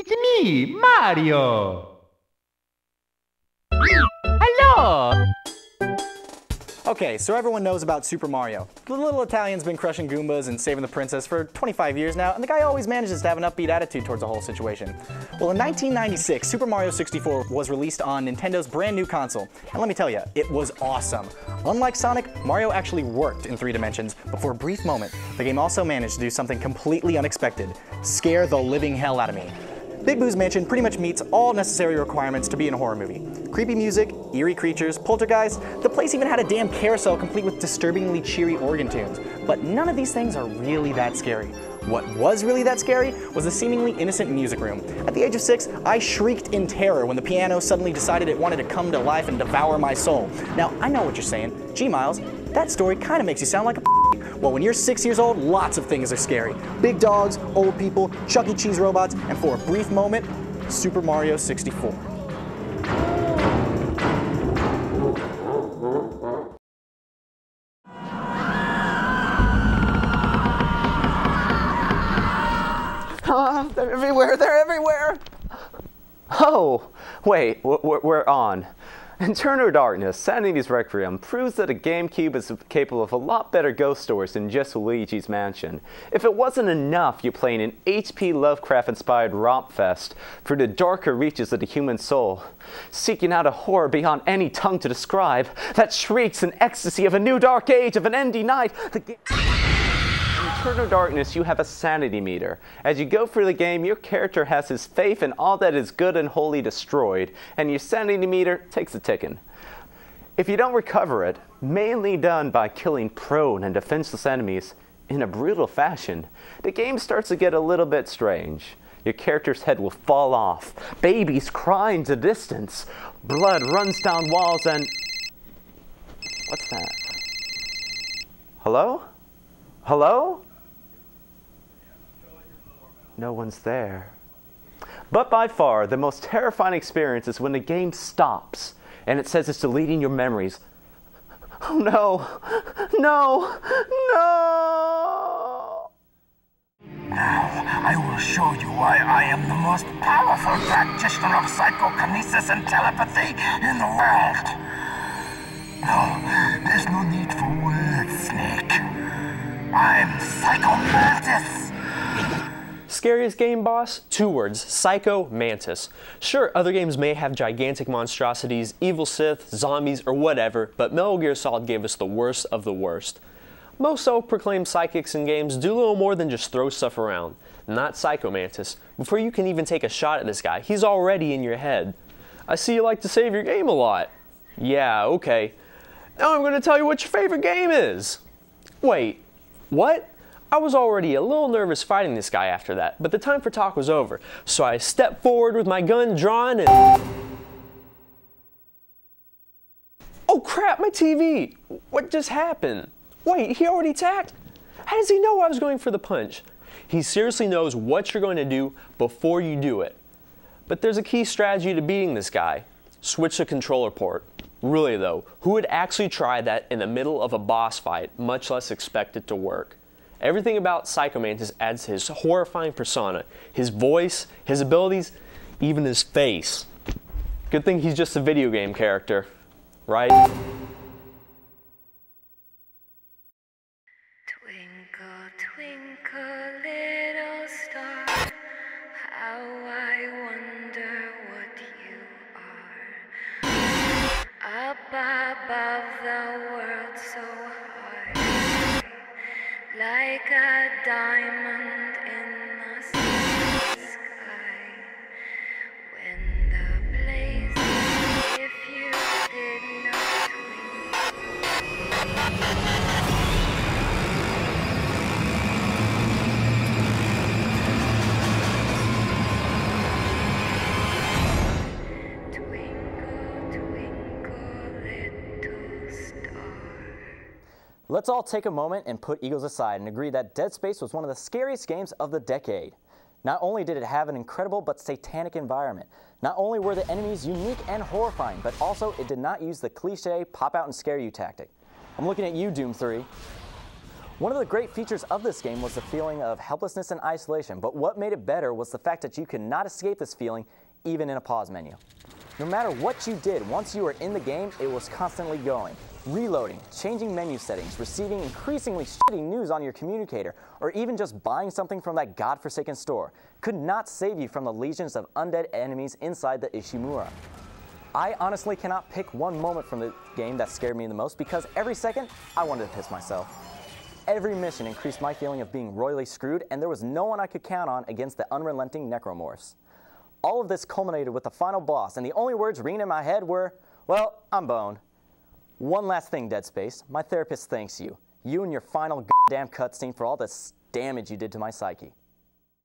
It's me, Mario! Hello! Okay, so everyone knows about Super Mario. The little Italian's been crushing Goombas and saving the princess for 25 years now, and the guy always manages to have an upbeat attitude towards the whole situation. Well, in 1996, Super Mario 64 was released on Nintendo's brand new console, and let me tell you, it was awesome. Unlike Sonic, Mario actually worked in 3 dimensions, but for a brief moment, the game also managed to do something completely unexpected: scare the living hell out of me. Big Boo's Mansion pretty much meets all necessary requirements to be in a horror movie. Creepy music, eerie creatures, poltergeists, the place even had a damn carousel complete with disturbingly cheery organ tunes. But none of these things are really that scary. What was really that scary was the seemingly innocent music room. At the age of 6, I shrieked in terror when the piano suddenly decided it wanted to come to life and devour my soul. Now, I know what you're saying. Gee, Miles, that story kind of makes you sound like a Well, when you're 6 years old, lots of things are scary. Big dogs, old people, Chuck E. Cheese robots, and for a brief moment, Super Mario 64. They're everywhere, they're everywhere! Oh, wait, we're on. Eternal Darkness, Sanity's Requiem, proves that a GameCube is capable of a lot better ghost stories than just Luigi's Mansion. If it wasn't enough you're playing an H.P. Lovecraft-inspired romp fest through the darker reaches of the human soul, seeking out a horror beyond any tongue to describe, that shrieks in ecstasy of a new dark age of an ending night. In Eternal Darkness, you have a sanity meter. As you go through the game, your character has his faith in all that is good and holy destroyed, and your sanity meter takes a ticking. If you don't recover it, mainly done by killing prone and defenseless enemies in a brutal fashion, the game starts to get a little bit strange. Your character's head will fall off, babies cry into distance, blood runs down walls, and... What's that? Hello? Hello? No one's there. But by far, the most terrifying experience is when the game stops and it says it's deleting your memories. Oh no! No! No! Now, I will show you why I am the most powerful practitioner of psychokinesis and telepathy in the world. No, there's no need for words, Snake. I'm Psycho Mantis! Scariest game boss? 2 words, Psycho Mantis. Sure, other games may have gigantic monstrosities, evil Sith, zombies, or whatever, but Metal Gear Solid gave us the worst of the worst. Most self-proclaimed psychics in games do little more than just throw stuff around. Not Psycho Mantis. Before you can even take a shot at this guy, he's already in your head. I see you like to save your game a lot. Yeah, okay. Now I'm going to tell you what your favorite game is. Wait, what? I was already a little nervous fighting this guy after that, but the time for talk was over, so I stepped forward with my gun drawn and... Oh crap, my TV! What just happened? Wait, he already attacked? How does he know I was going for the punch? He seriously knows what you're going to do before you do it. But there's a key strategy to beating this guy. Switch the controller port. Really though, who would actually try that in the middle of a boss fight, much less expect it to work? Everything about Psycho Mantis adds to his horrifying persona. His voice, his abilities, even his face. Good thing he's just a video game character, right? Twinkle, twinkle, little star, how I wonder what you are. Up above the world so high, like a diamond in the sky. When the blaze, if you did not twinkle, twinkle, little star. Let's all take a moment and put egos aside and agree that Dead Space was one of the scariest games of the decade. Not only did it have an incredible but satanic environment, not only were the enemies unique and horrifying, but also it did not use the cliche pop out and scare you tactic. I'm looking at you, Doom 3. One of the great features of this game was the feeling of helplessness and isolation, but what made it better was the fact that you could not escape this feeling even in a pause menu. No matter what you did, once you were in the game, it was constantly going. Reloading, changing menu settings, receiving increasingly shitty news on your communicator, or even just buying something from that godforsaken store could not save you from the legions of undead enemies inside the Ishimura. I honestly cannot pick one moment from the game that scared me the most because every second I wanted to piss myself. Every mission increased my feeling of being royally screwed, and there was no one I could count on against the unrelenting necromorphs. All of this culminated with the final boss, and the only words ringing in my head were, well, I'm boned. One last thing, Dead Space. My therapist thanks you. You and your final goddamn cutscene for all this damage you did to my psyche.